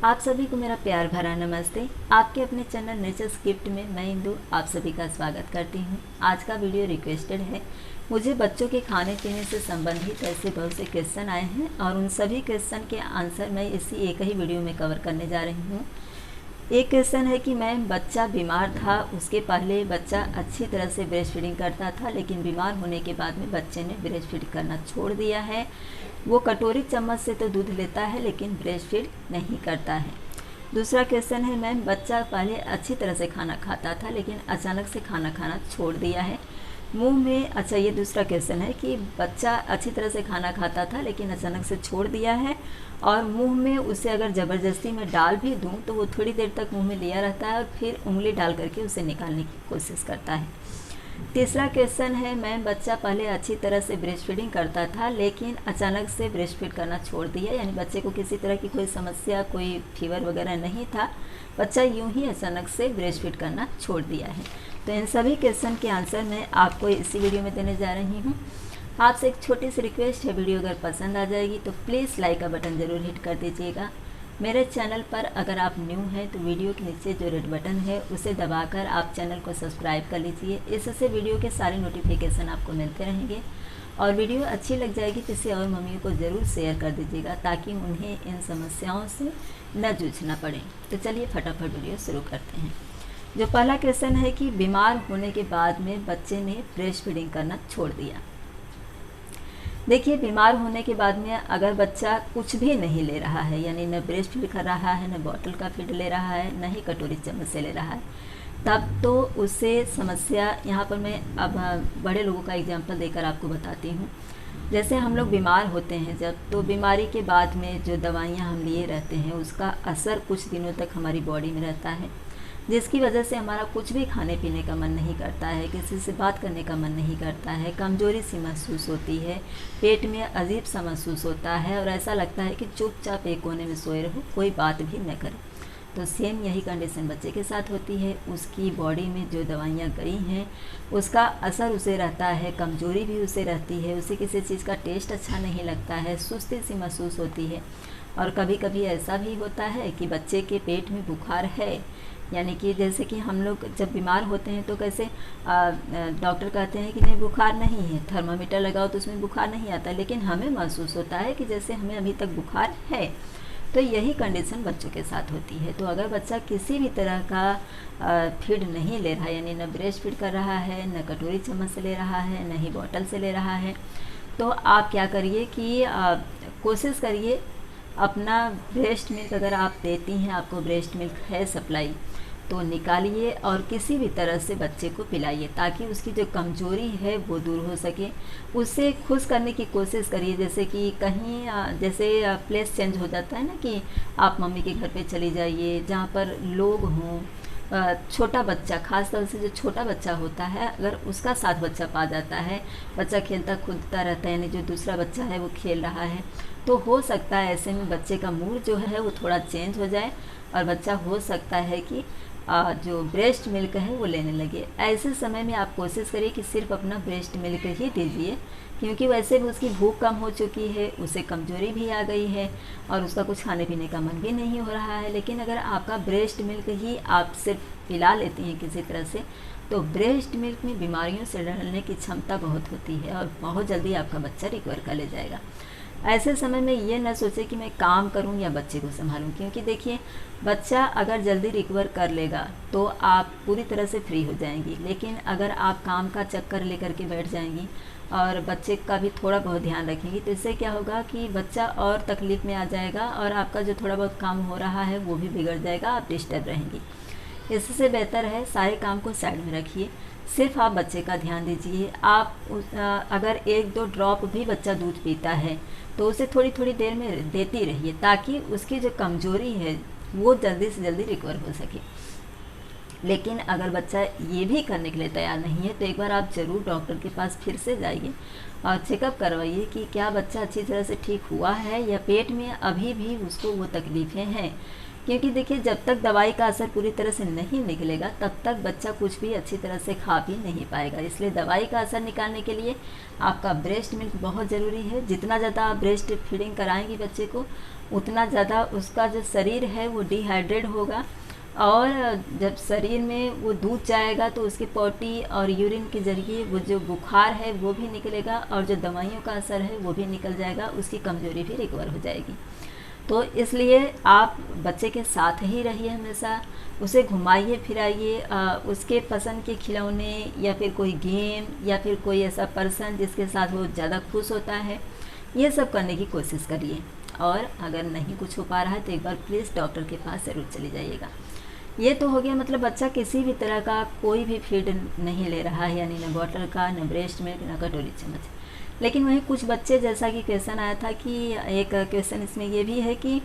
आप सभी को मेरा प्यार भरा नमस्ते। आपके अपने चैनल नेचर्स गिफ्ट में मैं इंदु आप सभी का स्वागत करती हूँ। आज का वीडियो रिक्वेस्टेड है। मुझे बच्चों के खाने पीने से संबंधित ऐसे बहुत से क्वेश्चन आए हैं और उन सभी क्वेश्चन के आंसर मैं इसी एक ही वीडियो में कवर करने जा रही हूँ। एक क्वेश्चन है कि मैम बच्चा बीमार था, उसके पहले बच्चा अच्छी तरह से ब्रेस्ट फीडिंग करता था, लेकिन बीमार होने के बाद में बच्चे ने ब्रेस्ट फीड करना छोड़ दिया है। वो कटोरी चम्मच से तो दूध लेता है लेकिन ब्रेस्ट फीड नहीं करता है। दूसरा क्वेश्चन है मैम बच्चा पहले अच्छी तरह से खाना खाता था लेकिन अचानक से खाना खाना छोड़ दिया है मुंह में। अच्छा, ये दूसरा क्वेश्चन है कि बच्चा अच्छी तरह से खाना खाता था लेकिन अचानक से छोड़ दिया है और मुंह में उसे अगर ज़बरदस्ती में डाल भी दूं तो वो थोड़ी देर तक मुंह में लिया रहता है और फिर उंगली डाल करके उसे निकालने की कोशिश करता है। तीसरा क्वेश्चन है मैम बच्चा पहले अच्छी तरह से ब्रेस्ट फीडिंग करता था लेकिन अचानक से ब्रेस्ट फीड करना छोड़ दिया, यानी बच्चे को किसी तरह की कोई समस्या, कोई फीवर वगैरह नहीं था, बच्चा यूं ही अचानक से ब्रेस्ट फीड करना छोड़ दिया है। तो इन सभी क्वेश्चन के आंसर मैं आपको इसी वीडियो में देने जा रही हूँ। आपसे एक छोटी सी रिक्वेस्ट है, वीडियो अगर पसंद आ जाएगी तो प्लीज़ लाइक का बटन ज़रूर हिट कर दीजिएगा। मेरे चैनल पर अगर आप न्यू हैं तो वीडियो के नीचे जो रेड बटन है उसे दबाकर आप चैनल को सब्सक्राइब कर लीजिए। इससे वीडियो के सारे नोटिफिकेशन आपको मिलते रहेंगे और वीडियो अच्छी लग जाएगी तो इसे और मम्मियों को ज़रूर शेयर कर दीजिएगा ताकि उन्हें इन समस्याओं से न जूझना पड़े। तो चलिए फटाफट वीडियो शुरू करते हैं। जो पहला क्वेश्चन है कि बीमार होने के बाद में बच्चे ने ब्रेस्ट फीडिंग करना छोड़ दिया। देखिए, बीमार होने के बाद में अगर बच्चा कुछ भी नहीं ले रहा है, यानी न ब्रेस्ट फीड कर रहा है, न बॉटल का फीड ले रहा है, न ही कटोरी चम्मच से ले रहा है, तब तो उसे समस्या, यहाँ पर मैं अब बड़े लोगों का एग्जांपल देकर आपको बताती हूँ। जैसे हम लोग बीमार होते हैं जब, तो बीमारी के बाद में जो दवाइयाँ हम लिए रहते हैं उसका असर कुछ दिनों तक हमारी बॉडी में रहता है, जिसकी वजह से हमारा कुछ भी खाने पीने का मन नहीं करता है, किसी से बात करने का मन नहीं करता है, कमज़ोरी सी महसूस होती है, पेट में अजीब सा महसूस होता है और ऐसा लगता है कि चुपचाप एक कोने में सोए रहो, कोई बात भी न करे। तो सेम यही कंडीशन बच्चे के साथ होती है। उसकी बॉडी में जो दवाइयाँ गई हैं उसका असर उसे रहता है, कमज़ोरी भी उसे रहती है, उसे किसी चीज़ का टेस्ट अच्छा नहीं लगता है, सुस्ती सी महसूस होती है और कभी कभी ऐसा भी होता है कि बच्चे के पेट में बुखार है, यानी कि जैसे कि हम लोग जब बीमार होते हैं तो कैसे डॉक्टर कहते हैं कि नहीं बुखार नहीं है, थर्मामीटर लगाओ तो उसमें बुखार नहीं आता, लेकिन हमें महसूस होता है कि जैसे हमें अभी तक बुखार है। तो यही कंडीशन बच्चों के साथ होती है। तो अगर बच्चा किसी भी तरह का फीड नहीं ले रहा है, यानी न ब्रेस्ट फीड कर रहा है, न कटोरी चम्मच से ले रहा है, न ही बॉटल से ले रहा है, तो आप क्या करिए कि कोशिश करिए अपना ब्रेस्ट मिल्क, अगर आप देती हैं, आपको ब्रेस्ट मिल्क है सप्लाई, तो निकालिए और किसी भी तरह से बच्चे को पिलाइए ताकि उसकी जो कमज़ोरी है वो दूर हो सके। उससे खुश करने की कोशिश करिए, जैसे कि कहीं जैसे प्लेस चेंज हो जाता है ना कि आप मम्मी के घर पे चली जाइए जहाँ पर लोग हों, छोटा बच्चा, खास तौर से जो छोटा बच्चा होता है, अगर उसका साथ बच्चा पा जाता है, बच्चा खेलता कूदता रहता है, यानी जो दूसरा बच्चा है वो खेल रहा है, तो हो सकता है ऐसे में बच्चे का मूड जो है वो थोड़ा चेंज हो जाए और बच्चा हो सकता है कि जो ब्रेस्ट मिल्क है वो लेने लगे। ऐसे समय में आप कोशिश करिए कि सिर्फ अपना ब्रेस्ट मिल्क ही दीजिए, क्योंकि वैसे भी उसकी भूख कम हो चुकी है, उसे कमज़ोरी भी आ गई है और उसका कुछ खाने पीने का मन भी नहीं हो रहा है। लेकिन अगर आपका ब्रेस्ट मिल्क ही आप सिर्फ पिला लेती हैं किसी तरह से, तो ब्रेस्ट मिल्क में बीमारियों से लड़ने की क्षमता बहुत होती है और बहुत जल्दी आपका बच्चा रिकवर कर ले जाएगा। ऐसे समय में ये ना सोचें कि मैं काम करूं या बच्चे को संभालूं, क्योंकि देखिए बच्चा अगर जल्दी रिकवर कर लेगा तो आप पूरी तरह से फ्री हो जाएंगी, लेकिन अगर आप काम का चक्कर लेकर के बैठ जाएंगी और बच्चे का भी थोड़ा बहुत ध्यान रखेंगी तो इससे क्या होगा कि बच्चा और तकलीफ़ में आ जाएगा और आपका जो थोड़ा बहुत काम हो रहा है वो भी बिगड़ जाएगा, आप डिस्टर्ब रहेंगी। इससे बेहतर है सारे काम को साइड में रखिए, सिर्फ आप बच्चे का ध्यान दीजिए। आप अगर 1-2 ड्रॉप भी बच्चा दूध पीता है तो उसे थोड़ी थोड़ी देर में देती रहिए ताकि उसकी जो कमज़ोरी है वो जल्दी से जल्दी रिकवर हो सके। लेकिन अगर बच्चा ये भी करने के लिए तैयार नहीं है तो एक बार आप ज़रूर डॉक्टर के पास फिर से जाइए और चेकअप करवाइए कि क्या बच्चा अच्छी तरह से ठीक हुआ है या पेट में अभी भी उसको वो तकलीफ़ें हैं। क्योंकि देखिए जब तक दवाई का असर पूरी तरह से नहीं निकलेगा तब तक बच्चा कुछ भी अच्छी तरह से खा भी नहीं पाएगा। इसलिए दवाई का असर निकालने के लिए आपका ब्रेस्ट मिल्क बहुत ज़रूरी है। जितना ज़्यादा आप ब्रेस्ट फीडिंग कराएंगी बच्चे को उतना ज़्यादा उसका जो शरीर है वो डिहाइड्रेट होगा, और जब शरीर में वो दूध जाएगा तो उसकी पॉटी और यूरिन के ज़रिए वो जो बुखार है वो भी निकलेगा, और जो दवाइयों का असर है वो भी निकल जाएगा, उसकी कमज़ोरी भी रिकवर हो जाएगी। तो इसलिए आप बच्चे के साथ ही रहिए हमेशा, उसे घुमाइए फिराइए, उसके पसंद के खिलौने या फिर कोई गेम या फिर कोई ऐसा पर्सन जिसके साथ वो ज़्यादा खुश होता है, ये सब करने की कोशिश करिए। और अगर नहीं कुछ हो पा रहा है तो एक बार प्लीज़ डॉक्टर के पास ज़रूर चली जाइएगा। ये तो हो गया, मतलब बच्चा किसी भी तरह का कोई भी फीड नहीं ले रहा है, यानी न बॉटल का, न ब्रेस्ट मिल्क, न कटोरी चम्मच। लेकिन वहीं कुछ बच्चे, जैसा कि क्वेश्चन आया था कि एक क्वेश्चन इसमें ये भी है कि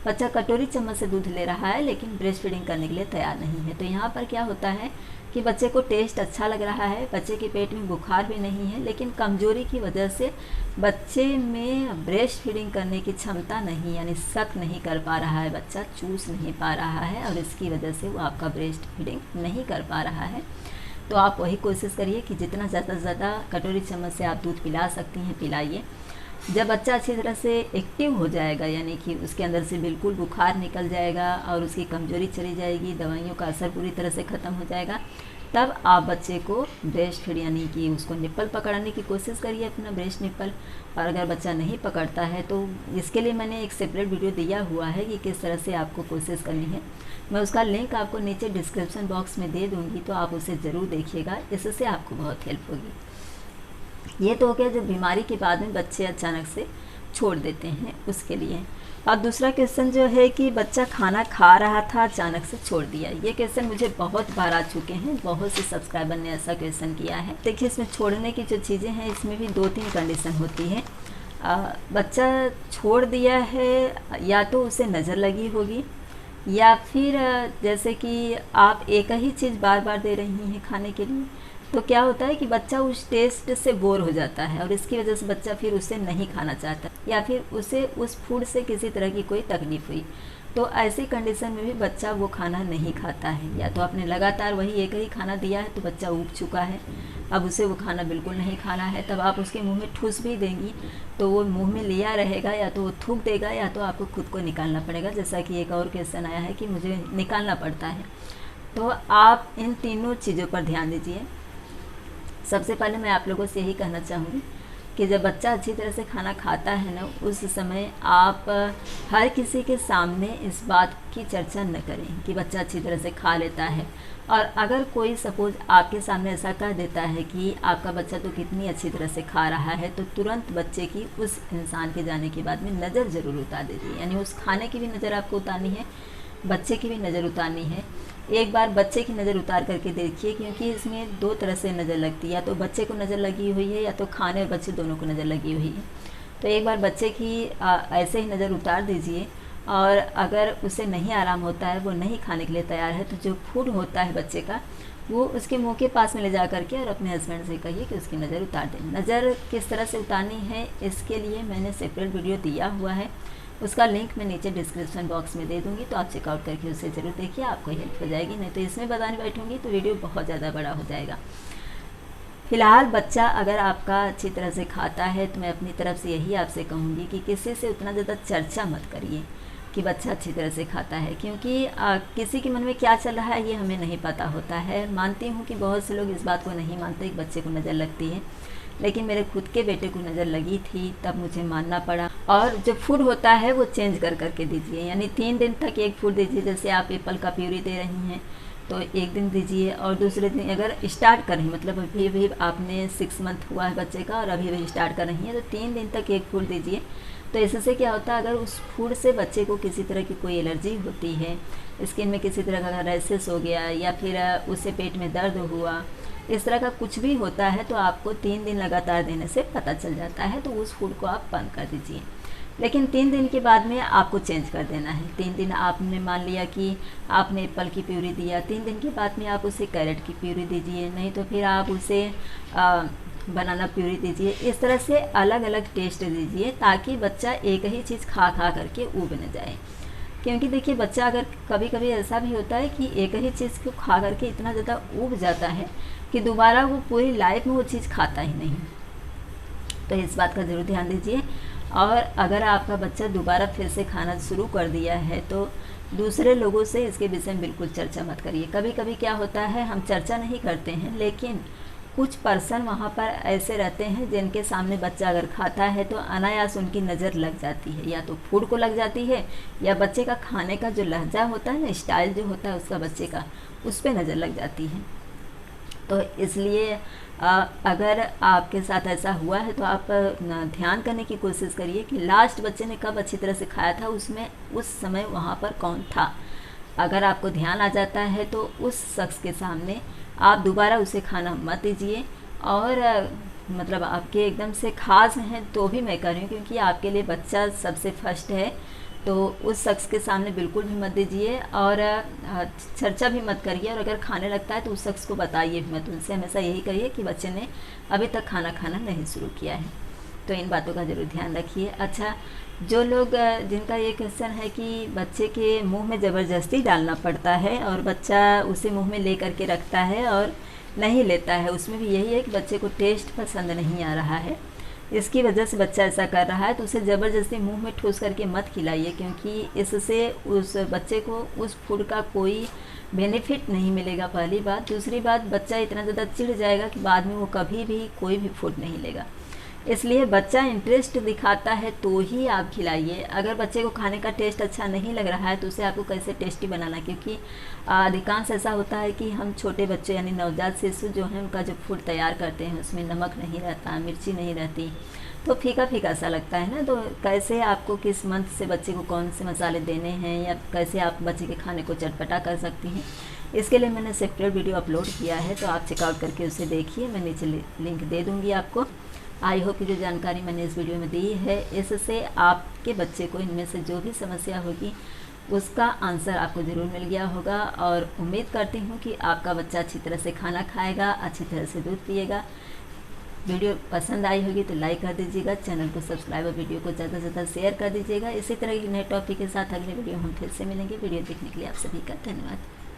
बच्चा कटोरी चम्मच से दूध ले रहा है लेकिन ब्रेस्ट फीडिंग करने के लिए तैयार नहीं है। तो यहाँ पर क्या होता है कि बच्चे को टेस्ट अच्छा लग रहा है, बच्चे के पेट में बुखार भी नहीं है, लेकिन कमजोरी की वजह से बच्चे में ब्रेस्ट फीडिंग करने की क्षमता नहीं, यानी सक नहीं कर पा रहा है, बच्चा चूस नहीं पा रहा है, और इसकी वजह से वो आपका ब्रेस्ट फीडिंग नहीं कर पा रहा है। तो आप वही कोशिश करिए कि जितना ज़्यादा से ज़्यादा कटोरी चम्मच से आप दूध पिला सकती हैं पिलाइए। जब बच्चा अच्छी तरह से एक्टिव हो जाएगा, यानी कि उसके अंदर से बिल्कुल बुखार निकल जाएगा और उसकी कमजोरी चली जाएगी, दवाइयों का असर पूरी तरह से ख़त्म हो जाएगा, तब आप बच्चे को ब्रेस्ट फीड, यानी कि उसको निप्पल पकड़ाने की कोशिश करिए, अपना ब्रेस्ट निप्पल। और अगर बच्चा नहीं पकड़ता है तो इसके लिए मैंने एक सेपरेट वीडियो दिया हुआ है कि किस तरह से आपको कोशिश करनी है। मैं उसका लिंक आपको नीचे डिस्क्रिप्शन बॉक्स में दे दूँगी, तो आप उसे ज़रूर देखिएगा, इससे आपको बहुत हेल्प होगी। ये तो हो गया जब बीमारी के बाद में बच्चे अचानक से छोड़ देते हैं उसके लिए। और दूसरा क्वेश्चन जो है कि बच्चा खाना खा रहा था अचानक से छोड़ दिया, ये क्वेश्चन मुझे बहुत बार आ चुके हैं, बहुत से सब्सक्राइबर ने ऐसा क्वेश्चन किया है। देखिए, इसमें छोड़ने की जो चीज़ें हैं इसमें भी 2-3 कंडीशन होती है। बच्चा छोड़ दिया है, या तो उसे नज़र लगी होगी, या फिर जैसे कि आप एक ही चीज़ बार बार दे रही हैं खाने के लिए, तो क्या होता है कि बच्चा उस टेस्ट से बोर हो जाता है और इसकी वजह से बच्चा फिर उसे नहीं खाना चाहता, या फिर उसे उस फूड से किसी तरह की कोई तकलीफ़ हुई, तो ऐसी कंडीशन में भी बच्चा वो खाना नहीं खाता है। या तो आपने लगातार वही एक ही खाना दिया है तो बच्चा ऊब चुका है, अब उसे वो खाना बिल्कुल नहीं खाना है, तब आप उसके मुंह में ठूस भी देंगी तो वो मुंह में लिया रहेगा, या तो वो थूक देगा, या तो आपको खुद को निकालना पड़ेगा। जैसा कि एक और क्वेश्चन आया है कि मुझे निकालना पड़ता है। तो आप इन तीनों चीज़ों पर ध्यान दीजिए। सबसे पहले मैं आप लोगों से यही कहना चाहूँगी कि जब बच्चा अच्छी तरह से खाना खाता है ना, उस समय आप हर किसी के सामने इस बात की चर्चा न करें कि बच्चा अच्छी तरह से खा लेता है। और अगर कोई सपोज आपके सामने ऐसा कह देता है कि आपका बच्चा तो कितनी अच्छी तरह से खा रहा है, तो तुरंत बच्चे की उस इंसान के जाने के बाद में नज़र ज़रूर उतार दीजिए। यानी उस खाने की भी नज़र आपको उतारनी है, बच्चे की भी नज़र उतारनी है। एक बार बच्चे की नज़र उतार करके देखिए, क्योंकि इसमें 2 तरह से नज़र लगती है, या तो बच्चे को नज़र लगी हुई है, या तो खाने और बच्चे दोनों को नज़र लगी हुई है। तो एक बार बच्चे की ऐसे ही नज़र उतार दीजिए, और अगर उसे नहीं आराम होता है, वो नहीं खाने के लिए तैयार है, तो जो फूड होता है बच्चे का वो उसके मुंह के पास में ले जा करके और अपने हस्बैंड से कहिए कि उसकी नज़र उतार दें। नज़र किस तरह से उतारनी है इसके लिए मैंने सेपरेट वीडियो दिया हुआ है, उसका लिंक मैं नीचे डिस्क्रिप्शन बॉक्स में दे दूँगी, तो आप चेकआउट करके उसे ज़रूर देखिए, आपको हेल्प हो जाएगी। नहीं तो इसमें बताने बैठूँगी तो वीडियो बहुत ज़्यादा बड़ा हो जाएगा। फ़िलहाल बच्चा अगर आपका अच्छी तरह से खाता है तो मैं अपनी तरफ से यही आपसे कहूँगी कि किसी से उतना ज़्यादा चर्चा मत करिए कि बच्चा अच्छी तरह से खाता है, क्योंकि किसी के मन में क्या चल रहा है ये हमें नहीं पता होता है। मानती हूँ कि बहुत से लोग इस बात को नहीं मानते कि बच्चे को नज़र लगती है, लेकिन मेरे खुद के बेटे को नज़र लगी थी, तब मुझे मानना पड़ा। और जो फूड होता है वो चेंज कर करके दीजिए, यानी 3 दिन तक एक फूड दीजिए। जैसे आप एप्पल का प्यूरी दे रही हैं तो एक दिन दीजिए, और दूसरे दिन अगर स्टार्ट कर रही, मतलब अभी आपने 6 मंथ हुआ है बच्चे का और अभी स्टार्ट कर रही हैं, तो 3 दिन तक एक फूड दीजिए। तो इससे क्या होता है, अगर उस फूड से बच्चे को किसी तरह की कोई एलर्जी होती है, स्किन में किसी तरह का रैशेस हो गया, या फिर उससे पेट में दर्द हुआ, इस तरह का कुछ भी होता है, तो आपको 3 दिन लगातार देने से पता चल जाता है, तो उस फूड को आप बंद कर दीजिए। लेकिन 3 दिन के बाद में आपको चेंज कर देना है। 3 दिन आपने मान लिया कि आपने एप्पल की प्यूरी दिया, 3 दिन के बाद में आप उसे कैरेट की प्यूरी दीजिए, नहीं तो फिर आप उसे बनाना प्यूरी दीजिए। इस तरह से अलग अलग टेस्ट दीजिए, ताकि बच्चा एक ही चीज़ खा खा करके ऊब न जाए। क्योंकि देखिए, बच्चा अगर कभी कभी ऐसा भी होता है कि एक ही चीज़ को खा करके इतना ज़्यादा ऊब जाता है कि दोबारा वो पूरी लाइफ में वो चीज़ खाता ही नहीं। तो इस बात का ज़रूर ध्यान दीजिए। और अगर आपका बच्चा दोबारा फिर से खाना शुरू कर दिया है तो दूसरे लोगों से इसके विषय में बिल्कुल चर्चा मत करिए। कभी कभी क्या होता है, हम चर्चा नहीं करते हैं, लेकिन कुछ पर्सन वहाँ पर ऐसे रहते हैं जिनके सामने बच्चा अगर खाता है तो अनायास उनकी नज़र लग जाती है, या तो फूड को लग जाती है या बच्चे का खाने का जो लहजा होता है ना, स्टाइल जो होता है उसका बच्चे का, उस पर नज़र लग जाती है। तो इसलिए अगर आपके साथ ऐसा हुआ है तो आप ध्यान करने की कोशिश करिए कि लास्ट बच्चे ने कब अच्छी तरह से खाया था, उसमें उस समय वहाँ पर कौन था। अगर आपको ध्यान आ जाता है तो उस शख्स के सामने आप दोबारा उसे खाना मत दीजिए। और मतलब आपके एकदम से खास हैं तो भी मैं कह रही हूँ, क्योंकि आपके लिए बच्चा सबसे फर्स्ट है, तो उस शख्स के सामने बिल्कुल भी मत दीजिए और चर्चा भी मत करिए। और अगर खाने लगता है तो उस शख्स को बताइए भी मत। उनसे हमेशा यही कहिए कि बच्चे ने अभी तक खाना खाना नहीं शुरू किया है। तो इन बातों का ज़रूर ध्यान रखिए। अच्छा, जो लोग जिनका ये क्वेश्चन है कि बच्चे के मुंह में ज़बरदस्ती डालना पड़ता है और बच्चा उसे मुंह में ले करके रखता है और नहीं लेता है, उसमें भी यही है कि बच्चे को टेस्ट पसंद नहीं आ रहा है, इसकी वजह से बच्चा ऐसा कर रहा है, तो उसे ज़बरदस्ती मुंह में ठूस करके मत खिलाइए, क्योंकि इससे उस बच्चे को उस फूड का कोई बेनिफिट नहीं मिलेगा, पहली बात। दूसरी बात, बच्चा इतना ज़्यादा चिढ़ जाएगा कि बाद में वो कभी भी कोई भी फूड नहीं लेगा। इसलिए बच्चा इंटरेस्ट दिखाता है तो ही आप खिलाइए। अगर बच्चे को खाने का टेस्ट अच्छा नहीं लग रहा है तो उसे आपको कैसे टेस्टी बनाना, क्योंकि अधिकांश ऐसा होता है कि हम छोटे बच्चे यानी नवजात शिशु जो हैं उनका जो फूड तैयार करते हैं उसमें नमक नहीं रहता, मिर्ची नहीं रहती, तो फीका फीका सा लगता है ना। तो कैसे आपको किस मंथ से बच्चे को कौन से मसाले देने हैं या कैसे आप बच्चे के खाने को चटपटा कर सकती हैं, इसके लिए मैंने सेपरेट वीडियो अपलोड किया है, तो आप चेकआउट करके उसे देखिए। मैं नीचे लिंक दे दूँगी आपको। आई होप कि जो जानकारी मैंने इस वीडियो में दी है इससे आपके बच्चे को इनमें से जो भी समस्या होगी उसका आंसर आपको ज़रूर मिल गया होगा। और उम्मीद करती हूँ कि आपका बच्चा अच्छी तरह से खाना खाएगा, अच्छी तरह से दूध पिएगा। वीडियो पसंद आई होगी तो लाइक कर दीजिएगा, चैनल को सब्सक्राइब और वीडियो को ज़्यादा से ज़्यादा शेयर कर दीजिएगा। इसी तरह की नए टॉपिक के साथ अगले वीडियो हम फिर से मिलेंगे। वीडियो देखने के लिए आप सभी का धन्यवाद।